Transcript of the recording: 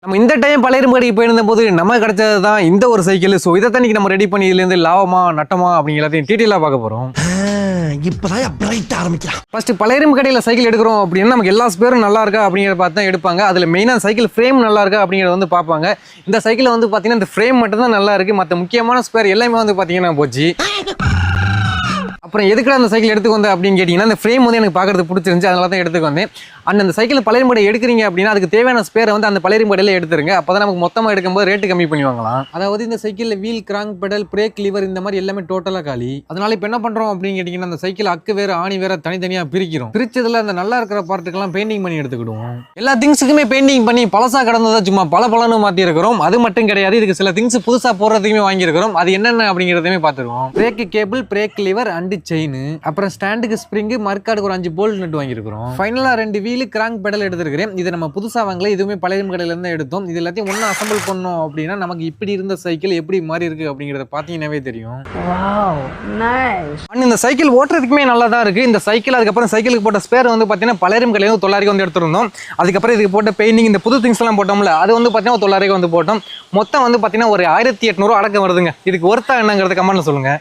நம்ம இந்த டைம் பழையரும்படிக்கு போயிருந்தபோது நம்ம கிடைச்சது தான் இந்த ஒரு சைக்கிள். ஸோ இதை தான் நம்ம ரெடி பண்ணி இதுலேருந்து லாபமா நட்டமா அப்படிங்கிற எல்லாத்தையும் டீட்டெயிலாக பார்க்க போகிறோம். இப்போதான் பிரைட் ஆரம்பிக்கலாம். ஃபர்ஸ்ட் பழையரும் கடையில் சைக்கிள் எடுக்கிறோம் அப்படின்னா நமக்கு எல்லா ஸ்பேரும் நல்லா இருக்கா அப்படிங்கிறத பார்த்து தான் எடுப்பாங்க. அதில் மெயினாக சைக்கிள் ஃப்ரேம் நல்லா இருக்கா அப்படிங்கிறத வந்து பார்ப்பாங்க. இந்த சைக்கிள் வந்து பார்த்தீங்கன்னா இந்த ஃப்ரேம் மட்டும் தான் நல்லா இருக்குது, மற்ற முக்கியமான ஸ்பேர் எல்லாமே வந்து பார்த்தீங்கன்னா போச்சு. அப்புறம் எதுக்குடா அந்த சைக்கிள் எடுத்துக்கு வந்தேன் அப்படின்னு கேட்டிங்கன்னா, இந்த ஃப்ரேம் வந்து எனக்கு பார்க்குறது பிடிச்சிருந்துச்சு, அதனால தான் எடுத்துக்கு வந்தேன். அந்த சைக்கிள் பழையரும்படி எடுக்கிறீங்க அப்படின்னா அதுக்கு தேவையான ஸ்பேரை வந்து அந்த பழையரும்படியில் எடுத்துருங்க. அப்போ தான் நமக்கு மொத்தமாக எடுக்கும்போது ரேட்டு கம்மி பண்ணி வாங்கலாம். அதாவது இந்த சைக்கிளில் wheel, crank pedal, brake, lever இந்த மாதிரி எல்லாமே டோட்டலாக காலி. அதனால இப்போ என்ன பண்ணுறோம் அப்படின்னு கேட்டிங்கன்னா, அந்த சைக்கிள் அக்கு வேறு ஆணி வேறு தனித்தனியாக பிரிக்கிறோம். பிரிச்சதில் அந்த நல்லா இருக்கிற பார்ட்டுக்கெல்லாம் பெயிண்டிங் பண்ணி எடுத்துக்கிடுவோம். எல்லா திங்ஸுக்குமே பெயிண்டிங் பண்ணி பழசாக கடந்ததை சும்மா பலன்னு மாற்றி இருக்கிறோம். அது மட்டும் கிடையாது, இதுக்கு சில திங்ஸ் புதுசாக போடுறதுக்குமே வாங்கியிருக்கிறோம். அது என்னென்ன அப்படிங்கிறதையுமே பார்த்துருவோம். Break cable, break liver and chain, அப்புறம் ஸ்டாண்டுக்கு ஸ்ப்ரிங்கு, மர்க்காடுக்கு ஒரு 5 போல்ட் நட்டு வாங்கியிருக்கிறோம். ஃபைனலாக 2 வீலு, கிராங்க் பெடல் எடுத்துருக்கிறேன். இது நம்ம புதுசாக வாங்கல, இதுவுமே பழைய கடையில இருந்து எடுத்தோம். இது எல்லாத்தையும் ஒன்று அசம்பிள் பண்ணோம் அப்படின்னா நமக்கு இப்படி இருந்த சைக்கிள் எப்படி மாறி இருக்கு அப்படிங்கிறத பார்த்தீங்கன்னாவே தெரியும். இந்த சைக்கிள் ஓட்டுறதுக்குமே நல்லா தான் இருக்கு. இந்த சைக்கிள் அதுக்கப்புறம் சைக்கிளுக்கு போட்ட ஸ்பேர் வந்து பார்த்தீங்கன்னா பழைய கடையில 900 வந்து எடுத்துருந்தோம். அதுக்கப்புறம் இதுக்கு போட்ட பெயிண்டிங், இந்த புது திங்ஸ் எல்லாம் போட்டோம்ல, அது வந்து பார்த்தீங்கன்னா 900 வந்து போட்டோம். மொத்தம் வந்து பார்த்தீங்கன்னா ஒரு 1800 அடக்கம் வருதுங்க. இதுக்கு ஒர்த்தா என்னங்கிறத கமெண்ட்ல சொல்லுங்க.